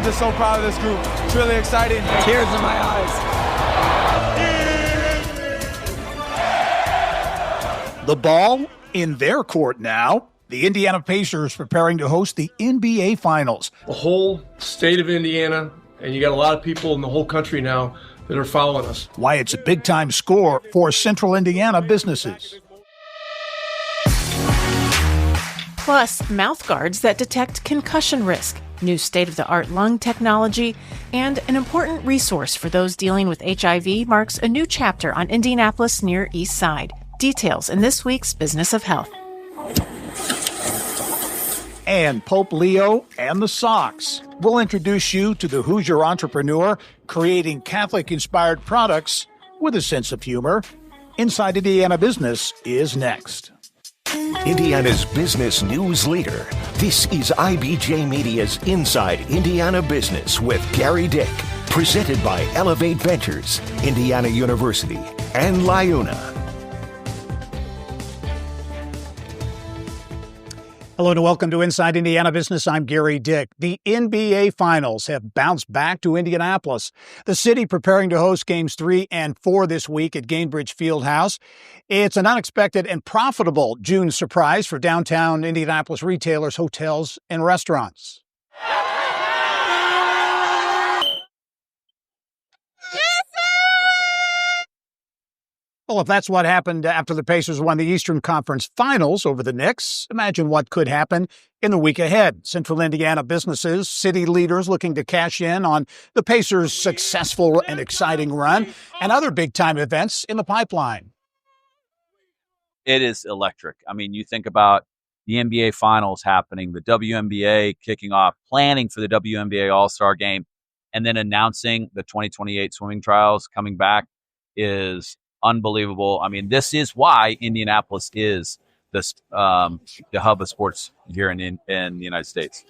just so proud of this group. It's really exciting. Tears in my eyes. The ball in their court now. The Indiana Pacers preparing to host the NBA Finals. The whole state of Indiana, and you got a lot of people in the whole country now that are following us. Why it's a big-time score for Central Indiana businesses. Plus, mouth guards that detect concussion risk, new state-of-the-art lung technology, and an important resource for those dealing with HIV marks a new chapter on Indianapolis' Near East Side. Details in this week's Business of Health. And Pope Leo and the Sox. We'll introduce you to the Hoosier entrepreneur creating Catholic-inspired products with a sense of humor. Inside Indiana Business is next. Indiana's business news leader. This is IBJ Media's Inside Indiana Business with Gerry Dick. Presented by Elevate Ventures, Indiana University, and LiUNA. Hello and welcome to Inside Indiana Business. I'm Gerry Dick. The NBA Finals have bounced back to Indianapolis. The city preparing to host Games 3 and 4 this week at Gainbridge Fieldhouse. It's an unexpected and profitable June surprise for downtown Indianapolis retailers, hotels, and restaurants. Well, if that's what happened after the Pacers won the Eastern Conference Finals over the Knicks, imagine what could happen in the week ahead. Central Indiana businesses, city leaders looking to cash in on the Pacers' successful and exciting run, and other big-time events in the pipeline. It is electric. I mean, you think about the NBA Finals happening, the WNBA kicking off, planning for the WNBA All-Star Game, and then announcing the 2028 swimming trials coming back is unbelievable. I mean, this is why Indianapolis is the hub of sports here in the United States.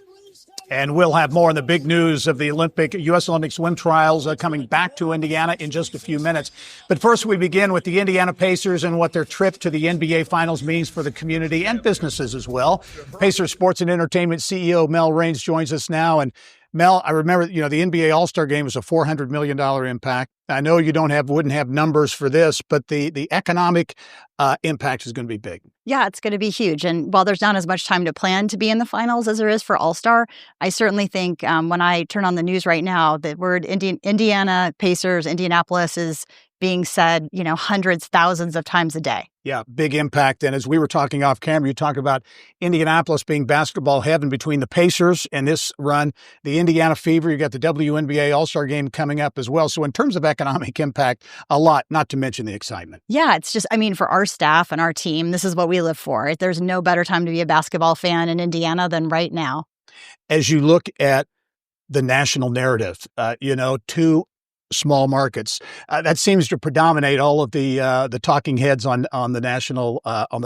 And we'll have more on the big news of the U.S. Olympic swim trials coming back to Indiana in just a few minutes. But first, we begin with the Indiana Pacers and what their trip to the NBA Finals means for the community and businesses as well. Pacers Sports and Entertainment CEO Mel Raines joins us now. And Mel, I remember, the NBA All-Star Game was a $400 million impact. I know you wouldn't have numbers for this, but the economic impact is going to be big. Yeah, it's going to be huge. And while there's not as much time to plan to be in the finals as there is for All-Star, I certainly think when I turn on the news right now, the word Indiana Pacers, Indianapolis is being said, hundreds, thousands of times a day. Yeah, big impact. And as we were talking off camera, you talked about Indianapolis being basketball heaven between the Pacers and this run, the Indiana Fever. You got the WNBA All-Star Game coming up as well. So in terms of economic impact, a lot, not to mention the excitement. Yeah, it's just, for our staff and our team, this is what we live for. There's no better time to be a basketball fan in Indiana than right now. As you look at the national narrative, two small markets, that seems to predominate all of the talking heads on the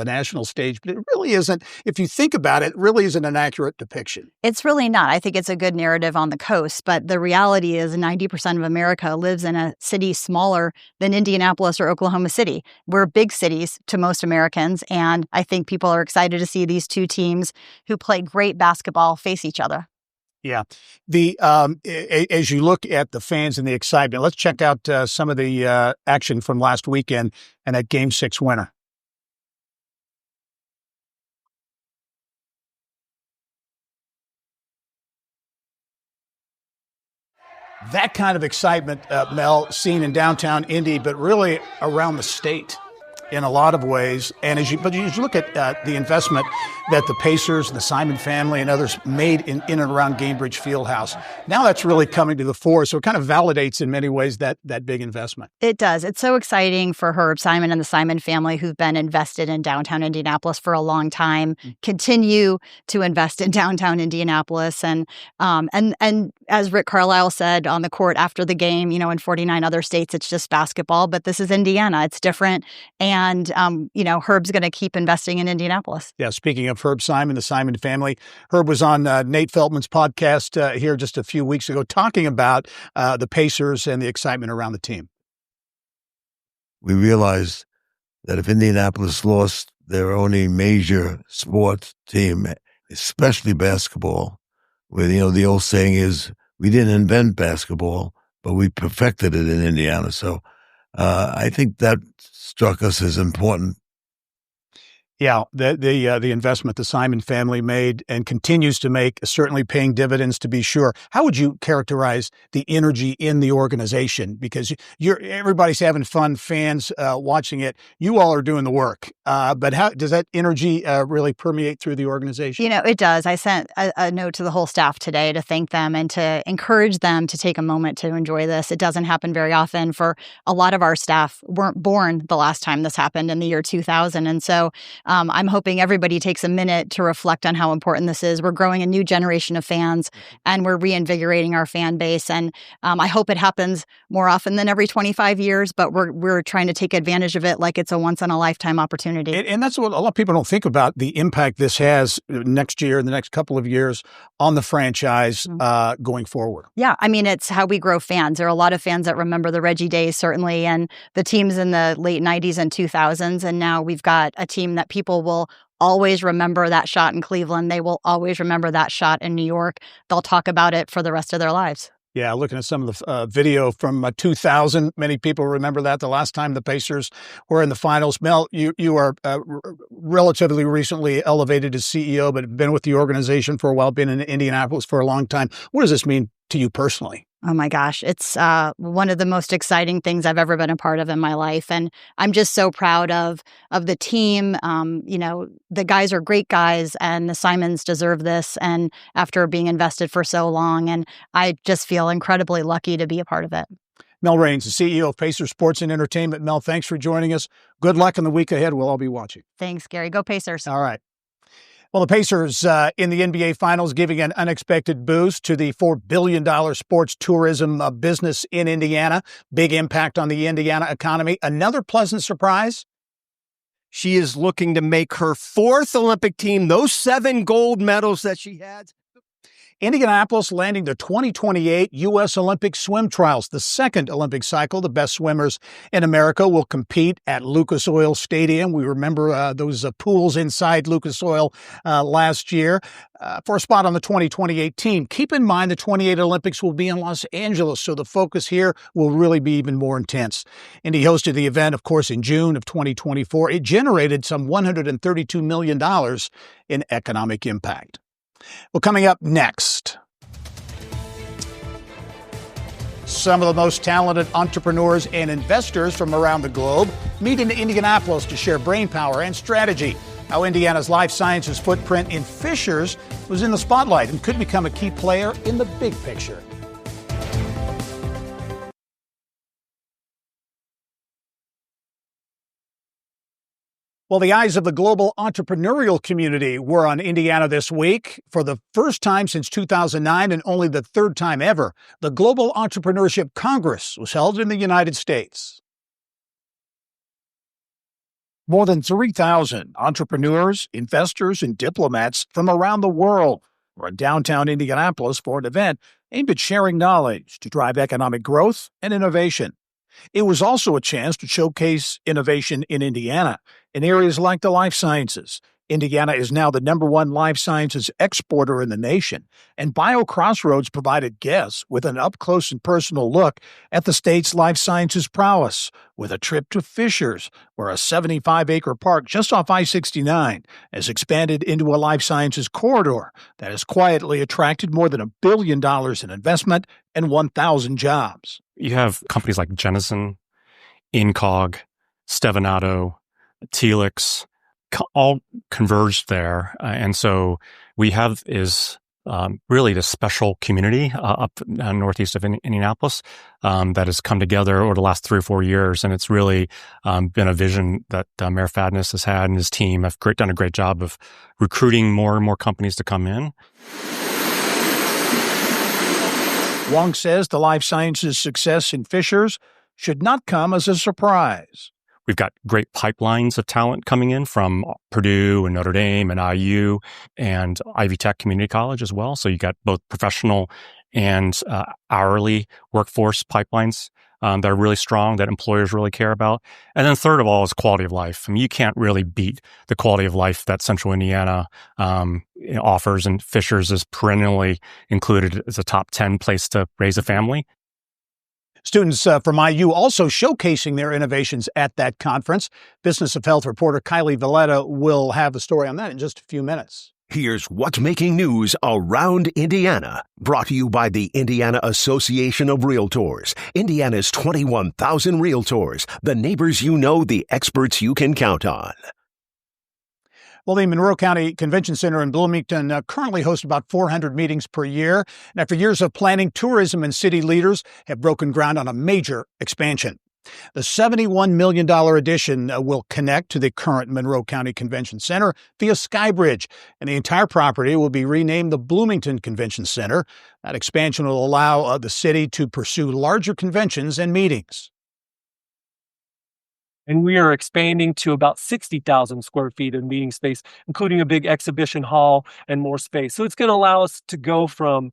national stage. But it really isn't. If you think about it, it really isn't an accurate depiction. It's really not. I think it's a good narrative on the coast, but the reality is 90% of America lives in a city smaller than Indianapolis or Oklahoma City. We're big cities to most Americans, and I think people are excited to see these two teams who play great basketball face each other. Yeah. As you look at the fans and the excitement, let's check out some of the action from last weekend and that Game 6 winner. That kind of excitement, Mel, seen in downtown Indy, but really around the state in a lot of ways. And as you look at the investment that the Pacers, the Simon family, and others made in and around Gainbridge Fieldhouse, now that's really coming to the fore. So it kind of validates in many ways that big investment. It does. It's so exciting for Herb Simon and the Simon family, who've been invested in downtown Indianapolis for a long time, continue to invest in downtown Indianapolis. And as Rick Carlisle said on the court after the game, in 49 other states, it's just basketball, but this is Indiana. It's different. And, Herb's going to keep investing in Indianapolis. Yeah, speaking of Herb Simon, the Simon family, Herb was on Nate Feldman's podcast here just a few weeks ago talking about the Pacers and the excitement around the team. We realized that if Indianapolis lost their only major sports team, especially basketball, where, the old saying is, we didn't invent basketball, but we perfected it in Indiana. So I think that struck us as important. Yeah, the investment the Simon family made and continues to make is certainly paying dividends, to be sure. How would you characterize the energy in the organization? Because everybody's having fun, fans watching it. You all are doing the work. But how does that energy really permeate through the organization? You know, it does. I sent a note to the whole staff today to thank them and to encourage them to take a moment to enjoy this. It doesn't happen very often. For a lot of our staff weren't born the last time this happened in the year 2000. And so I'm hoping everybody takes a minute to reflect on how important this is. We're growing a new generation of fans, and we're reinvigorating our fan base. And I hope it happens more often than every 25 years, but we're trying to take advantage of it like it's a once-in-a-lifetime opportunity. And that's what a lot of people don't think about, the impact this has next year, the next couple of years on the franchise going forward. Yeah, I mean, it's how we grow fans. There are a lot of fans that remember the Reggie days, certainly, and the teams in the late 90s and 2000s. And now we've got a team that people will always remember that shot in Cleveland. They will always remember that shot in New York. They'll talk about it for the rest of their lives. Yeah, looking at some of the video from 2000, many people remember that, the last time the Pacers were in the finals. Mel, you are relatively recently elevated as CEO, but have been with the organization for a while, been in Indianapolis for a long time. What does this mean to you personally? Oh my gosh, it's one of the most exciting things I've ever been a part of in my life. And I'm just so proud of the team. You know, the guys are great guys, and the Simons deserve this. And after being invested for so long, and I just feel incredibly lucky to be a part of it. Mel Raines, the CEO of Pacers Sports and Entertainment. Mel, thanks for joining us. Good luck in the week ahead. We'll all be watching. Thanks, Gary. Go Pacers. All right. Well, the Pacers in the NBA Finals giving an unexpected boost to the $4 billion sports tourism business in Indiana. Big impact on the Indiana economy. Another pleasant surprise. She is looking to make her fourth Olympic team. Those 7 gold medals that she had. Indianapolis landing the 2028 U.S. Olympic swim trials, the second Olympic cycle. The best swimmers in America will compete at Lucas Oil Stadium. We remember those pools inside Lucas Oil last year for a spot on the 2028 team. Keep in mind the 28 Olympics will be in Los Angeles, so the focus here will really be even more intense. Indy hosted the event, of course, in June of 2024. It generated some $132 million in economic impact. Well, coming up next, some of the most talented entrepreneurs and investors from around the globe meet in Indianapolis to share brainpower and strategy. How Indiana's life sciences footprint in Fishers was in the spotlight and could become a key player in the big picture. Well, the eyes of the global entrepreneurial community were on Indiana this week. For the first time since 2009 and only the third time ever, the Global Entrepreneurship Congress was held in the United States. More than 3,000 entrepreneurs, investors, and diplomats from around the world were in downtown Indianapolis for an event aimed at sharing knowledge to drive economic growth and innovation. It was also a chance to showcase innovation in Indiana in areas like the life sciences. Indiana is now the #1 life sciences exporter in the nation, and BioCrossroads provided guests with an up-close and personal look at the state's life sciences prowess, with a trip to Fishers, where a 75-acre park just off I-69 has expanded into a life sciences corridor that has quietly attracted more than $1 billion in investment and 1,000 jobs. You have companies like Genison, Incog, Stevanato, Telix, all converged there. And so we have is really this special community up northeast of Indianapolis that has come together over the last 3 or 4 years. And it's really been a vision that Mayor Fadness has had and his team have done a great job of recruiting more and more companies to come in. Wong says the life sciences success in Fishers should not come as a surprise. We've got great pipelines of talent coming in from Purdue and Notre Dame and IU and Ivy Tech Community College as well. So you got both professional and hourly workforce pipelines that are really strong, that employers really care about. And then third of all is quality of life. I mean, you can't really beat the quality of life that Central Indiana offers, and Fishers is perennially included as a top 10 place to raise a family. Students from IU also showcasing their innovations at that conference. Business of Health reporter Kylie Valletta will have a story on that in just a few minutes. Here's what's making news around Indiana. Brought to you by the Indiana Association of Realtors. Indiana's 21,000 realtors. The neighbors you know, the experts you can count on. Well, the Monroe County Convention Center in Bloomington currently hosts about 400 meetings per year. And after years of planning, tourism and city leaders have broken ground on a major expansion. The $71 million addition will connect to the current Monroe County Convention Center via Skybridge, and the entire property will be renamed the Bloomington Convention Center. That expansion will allow the city to pursue larger conventions and meetings. And we are expanding to about 60,000 square feet of meeting space, including a big exhibition hall and more space. So it's going to allow us to go from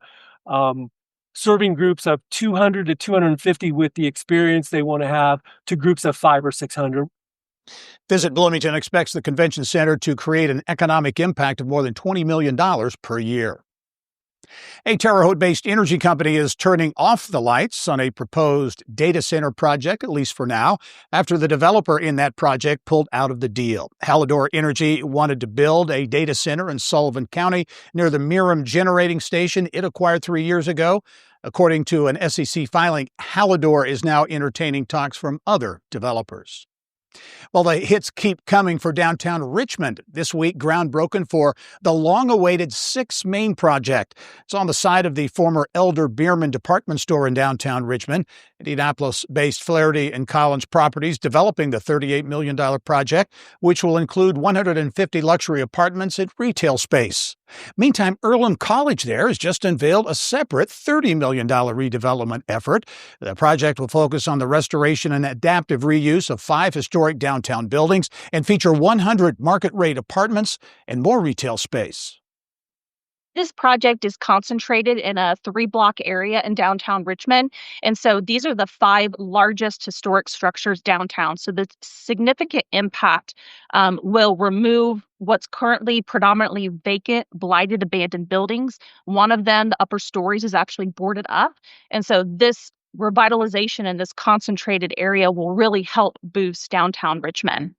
serving groups of 200 to 250 with the experience they want to have to groups of 500 or 600. Visit Bloomington expects the convention center to create an economic impact of more than $20 million per year. A Terre Haute-based energy company is turning off the lights on a proposed data center project, at least for now, after the developer in that project pulled out of the deal. Hallador Energy wanted to build a data center in Sullivan County near the Miram generating station it acquired 3 years ago. According to an SEC filing, Hallador is now entertaining talks from other developers. Well, the hits keep coming for downtown Richmond. This week, ground broken for the long-awaited 6 Main project. It's on the site of the former Elder Bierman department store in downtown Richmond. Indianapolis-based Flaherty and Collins Properties developing the $38 million project, which will include 150 luxury apartments and retail space. Meantime, Earlham College there has just unveiled a separate $30 million redevelopment effort. The project will focus on the restoration and adaptive reuse of 5 historic downtown buildings and feature 100 market-rate apartments and more retail space. This project is concentrated in a 3-block area in downtown Richmond. And so these are the 5 largest historic structures downtown. So the significant impact will remove what's currently predominantly vacant, blighted, abandoned buildings. One of them, the upper stories, is actually boarded up. And so this revitalization in this concentrated area will really help boost downtown Richmond.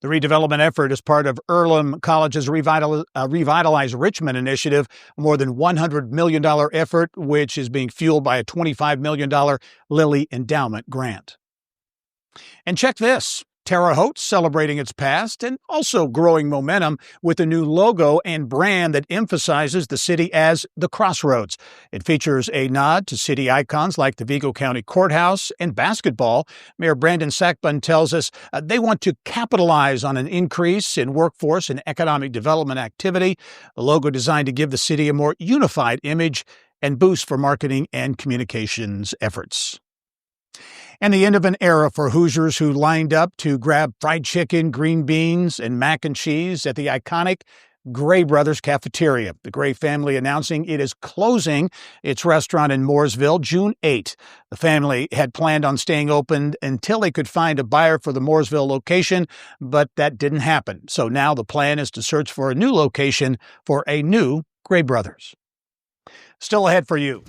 The redevelopment effort is part of Earlham College's Revitalize Richmond initiative, a more than $100 million effort, which is being fueled by a $25 million Lilly Endowment grant. And check this. Terre Haute celebrating its past and also growing momentum with a new logo and brand that emphasizes the city as the Crossroads. It features a nod to city icons like the Vigo County Courthouse and basketball. Mayor Brandon Sackbun tells us they want to capitalize on an increase in workforce and economic development activity. The logo designed to give the city a more unified image and boost for marketing and communications efforts. And the end of an era for Hoosiers who lined up to grab fried chicken, green beans, and mac and cheese at the iconic Gray Brothers Cafeteria. The Gray family announcing it is closing its restaurant in Mooresville June 8. The family had planned on staying open until they could find a buyer for the Mooresville location, but that didn't happen. So now the plan is to search for a new location for a new Gray Brothers. Still ahead for you.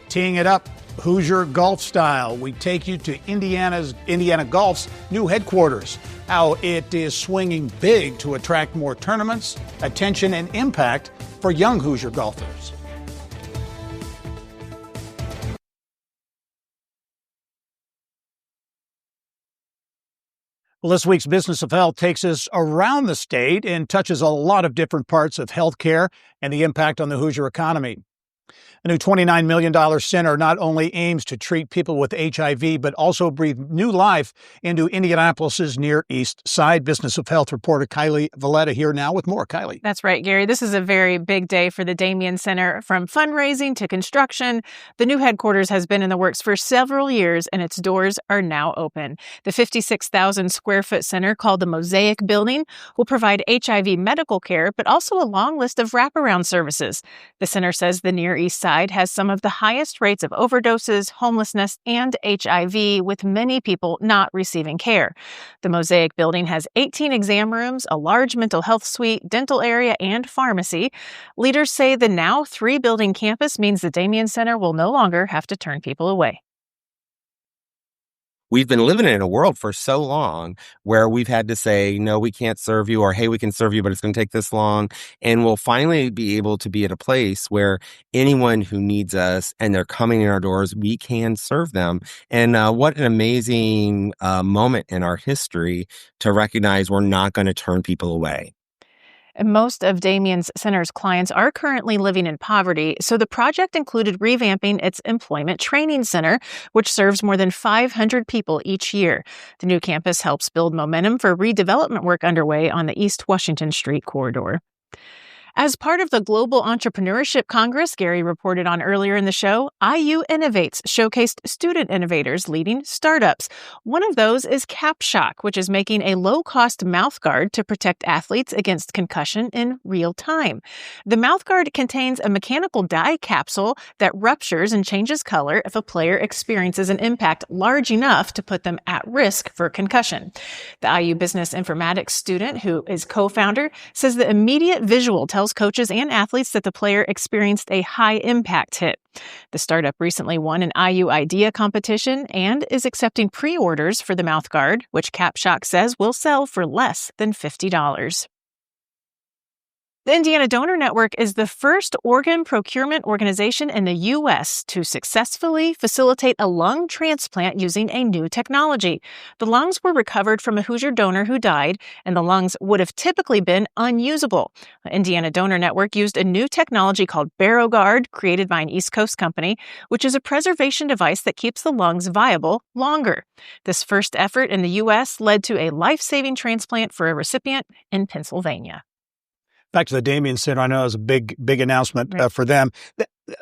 Teeing it up, Hoosier golf style. We take you to Indiana Golf's new headquarters, how it is swinging big to attract more tournaments, attention, and impact for young Hoosier golfers. Well, this week's Business of Health takes us around the state and touches a lot of different parts of healthcare and the impact on the Hoosier economy. A new $29 million center not only aims to treat people with HIV, but also breathe new life into Indianapolis's Near East Side. Business of Health reporter Kylie Valletta here now with more. Kylie. That's right, Gary. This is a very big day for the Damien Center. From fundraising to construction, the new headquarters has been in the works for several years, and its doors are now open. The 56,000 square foot center, called the Mosaic Building, will provide HIV medical care, but also a long list of wraparound services. The center says the Near East Side has some of the highest rates of overdoses, homelessness, and HIV, with many people not receiving care. The Mosaic building has 18 exam rooms, a large mental health suite, dental area, and pharmacy. Leaders say the now 3-building campus means the Damien Center will no longer have to turn people away. We've been living in a world for so long where we've had to say, no, we can't serve you, or hey, we can serve you, but it's going to take this long. And we'll finally be able to be at a place where anyone who needs us and they're coming in our doors, we can serve them. And what an amazing moment in our history to recognize we're not going to turn people away. Most of Damien Center's clients are currently living in poverty, so the project included revamping its employment training center, which serves more than 500 people each year. The new campus helps build momentum for redevelopment work underway on the East Washington Street corridor. As part of the Global Entrepreneurship Congress Gerry reported on earlier in the show, IU Innovates showcased student innovators leading startups. One of those is CapShock, which is making a low-cost mouthguard to protect athletes against concussion in real time. The mouthguard contains a mechanical dye capsule that ruptures and changes color if a player experiences an impact large enough to put them at risk for concussion. The IU Business Informatics student, who is co-founder, says the immediate visual tells coaches and athletes that the player experienced a high-impact hit. The startup recently won an IU Idea competition and is accepting pre-orders for the mouthguard, which CapShock says will sell for less than $50. The Indiana Donor Network is the first organ procurement organization in the U.S. to successfully facilitate a lung transplant using a new technology. The lungs were recovered from a Hoosier donor who died, and the lungs would have typically been unusable. The Indiana Donor Network used a new technology called BarrowGuard, created by an East Coast company, which is a preservation device that keeps the lungs viable longer. This first effort in the U.S. led to a life-saving transplant for a recipient in Pennsylvania. Back to the Damien Center, I know it was a big announcement for them.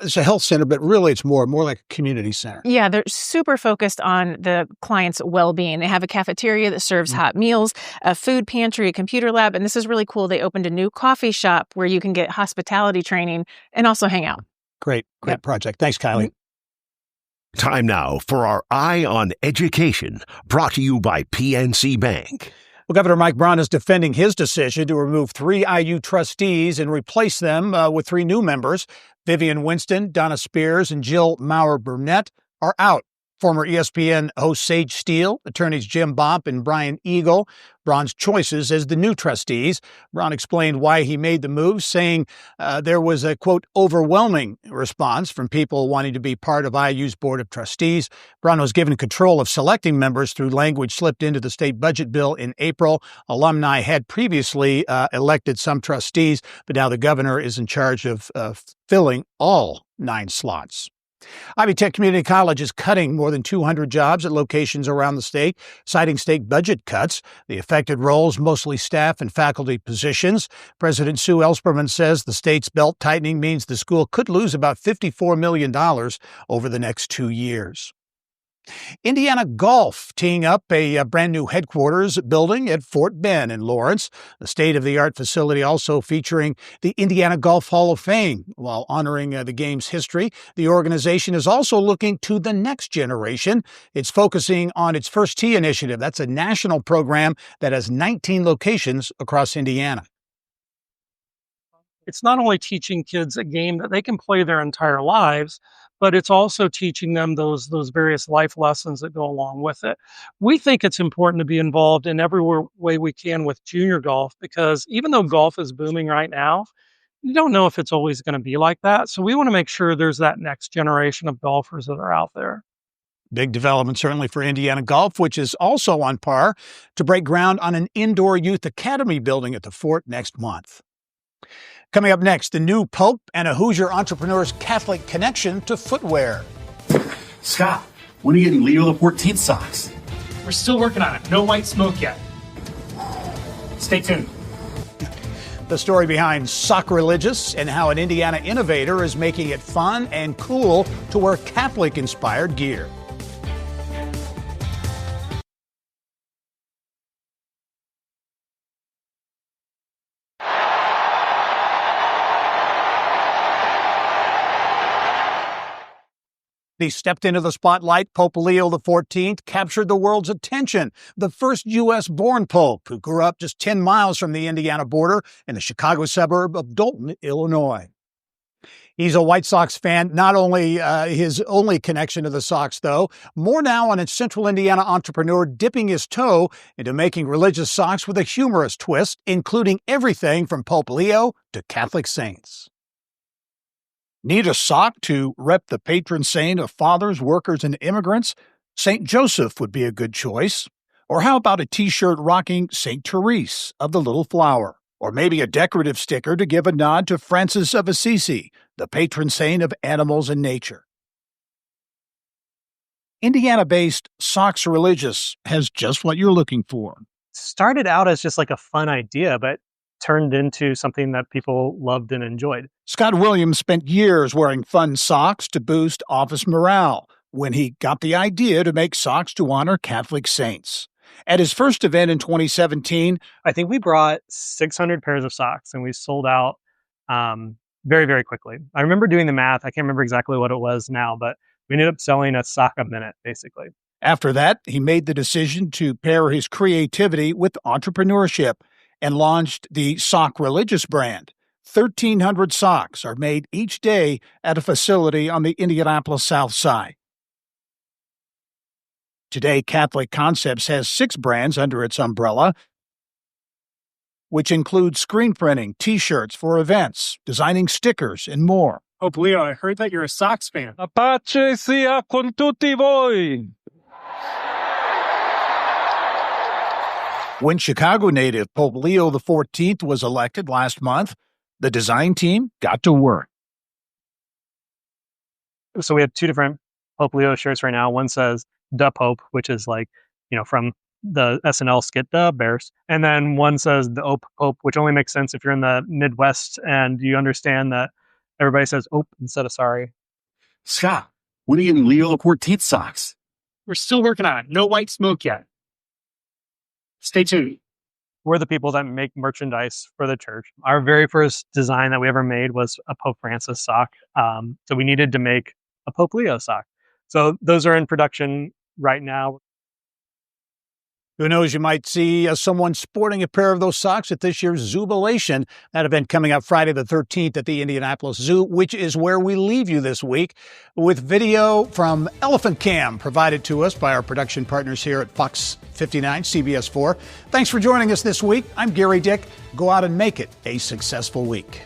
It's a health center, but really it's more like a community center. Yeah, they're super focused on the client's well-being. They have a cafeteria that serves hot meals, a food pantry, a computer lab, and this is really cool. They opened a new coffee shop where you can get hospitality training and also hang out. Great project. Thanks, Kylie. Time now for our Eye on Education, brought to you by PNC Bank. Well, Governor Mike Brown is defending his decision to remove 3 IU trustees and replace them with 3 new members. Vivian Winston, Donna Spears, and Jill Maurer-Burnett are out. Former ESPN host Sage Steele, attorneys Jim Bopp and Brian Eagle, Brown's choices as the new trustees. Brown explained why he made the move, saying there was a, quote, overwhelming response from people wanting to be part of IU's Board of Trustees. Brown was given control of selecting members through language slipped into the state budget bill in April. Alumni had previously elected some trustees, but now the governor is in charge of filling all 9 slots. Ivy Tech Community College is cutting more than 200 jobs at locations around the state, citing state budget cuts. The affected roles, mostly staff and faculty positions. President Sue Ellspermann says the state's belt tightening means the school could lose about $54 million over the next 2 years. Indiana Golf teeing up a brand new headquarters building at Fort Bend in Lawrence. The state-of-the-art facility also featuring the Indiana Golf Hall of Fame. While honoring the game's history, the organization is also looking to the next generation. It's focusing on its First Tee initiative. That's a national program that has 19 locations across Indiana. It's not only teaching kids a game that they can play their entire lives, but it's also teaching them those various life lessons that go along with it. We think it's important to be involved in every way we can with junior golf, because even though golf is booming right now, you don't know if it's always going to be like that. So we want to make sure there's that next generation of golfers that are out there. Big development, certainly, for Indiana Golf, which is also on par to break ground on an indoor youth academy building at the Fort next month. Coming up next, the new Pope and a Hoosier entrepreneur's Catholic connection to footwear. Scott, when are you getting Leo the 14th socks? We're still working on it. No white smoke yet. Stay tuned. The story behind Sockreligious and how an Indiana innovator is making it fun and cool to wear Catholic-inspired gear. He stepped into the spotlight. Pope Leo XIV captured the world's attention. The first U.S.-born pope who grew up just 10 miles from the Indiana border in the Chicago suburb of Dalton, Illinois. He's a White Sox fan, not only his only connection to the Sox, though. More now on a central Indiana entrepreneur dipping his toe into making religious socks with a humorous twist, including everything from Pope Leo to Catholic saints. Need a sock to rep the patron saint of fathers, workers, and immigrants? St. Joseph would be a good choice. Or how about a T-shirt rocking St. Therese of the Little Flower? Or maybe a decorative sticker to give a nod to Francis of Assisi, the patron saint of animals and nature. Indiana-based Socks Religious has just what you're looking for. Started out as just like a fun idea, but turned into something that people loved and enjoyed. Scott Williams spent years wearing fun socks to boost office morale when he got the idea to make socks to honor Catholic saints. At his first event in 2017, I think we brought 600 pairs of socks and we sold out very, very quickly. I remember doing the math. I can't remember exactly what it was now, but we ended up selling a sock a minute, basically. After that, he made the decision to pair his creativity with entrepreneurship and launched the Sock Religious brand. 1,300 socks are made each day at a facility on the Indianapolis South Side. Today, Catholic Concepts has 6 brands under its umbrella, which include screen printing, T-shirts for events, designing stickers, and more. Pope Leo, I heard that you're a Sox fan. Pace sia con tutti voi. When Chicago native Pope Leo XIV was elected last month, the design team got to work. So we have 2 different Pope Leo shirts right now. One says "Da Pope," which is like, from the SNL skit "Da Bears," and then one says "The Ope Pope," which only makes sense if you're in the Midwest and you understand that everybody says "Ope" instead of "sorry." Scott, when are you getting Leo XIV socks? We're still working on it. No white smoke yet. Stay tuned. We're the people that make merchandise for the church. Our very first design that we ever made was a Pope Francis sock. So we needed to make a Pope Leo sock. So those are in production right now. Who knows, you might see someone sporting a pair of those socks at this year's Zoobilation, that event coming up Friday the 13th at the Indianapolis Zoo, which is where we leave you this week with video from Elephant Cam provided to us by our production partners here at Fox 59, CBS 4. Thanks for joining us this week. I'm Gerry Dick. Go out and make it a successful week.